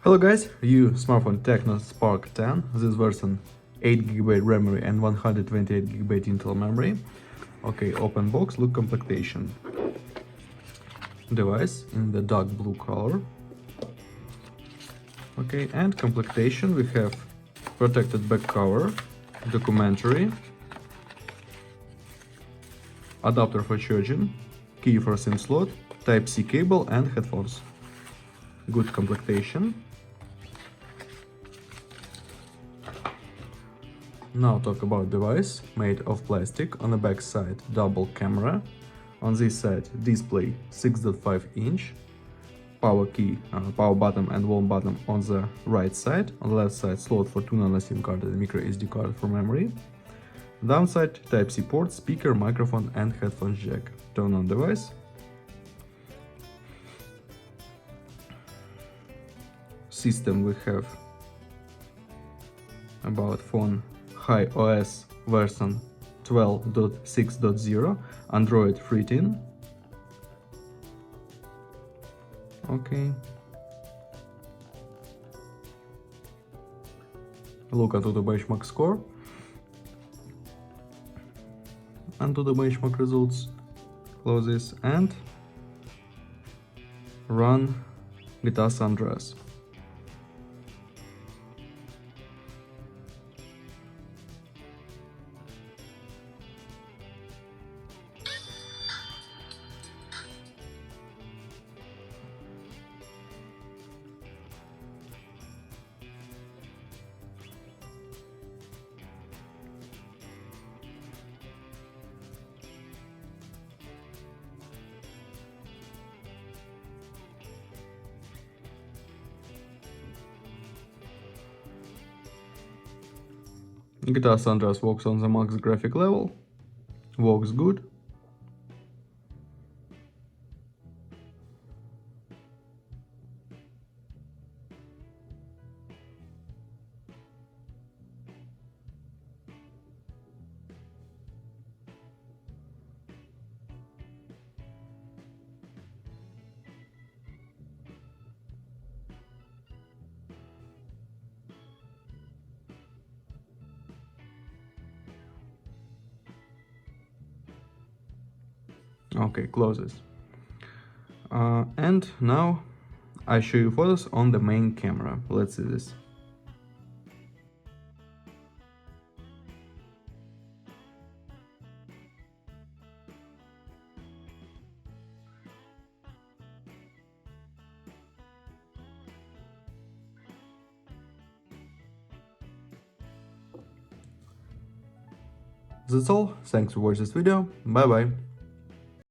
Hello guys, review smartphone Tecno Spark 10. This version 8GB RAM memory and 128GB internal memory. Okay, open box, look completion. Device in the dark blue color. Okay, and completion we have protected back cover, documentary, adapter for charging, key for SIM slot, Type-C cable and headphones. Good completion. Now talk about device made of plastic. On the back side double camera, on this side display 6.5 inch, power key, power button and volume button on the right side, on the left side slot for 2 nano SIM card and micro SD card for memory, downside Type-C port, speaker, microphone and headphone jack. Turn on device. System we have about phone High OS version 12.6.0, Android 13. Okay. Look into the benchmark score and to the benchmark results. Close this and run GTA San Andreas. GTA San Andreas works on the max graphic level, works good. Okay, close this. And now I show you photos on the main camera. Let's see this. That's all. Thanks for watching this video. Bye bye.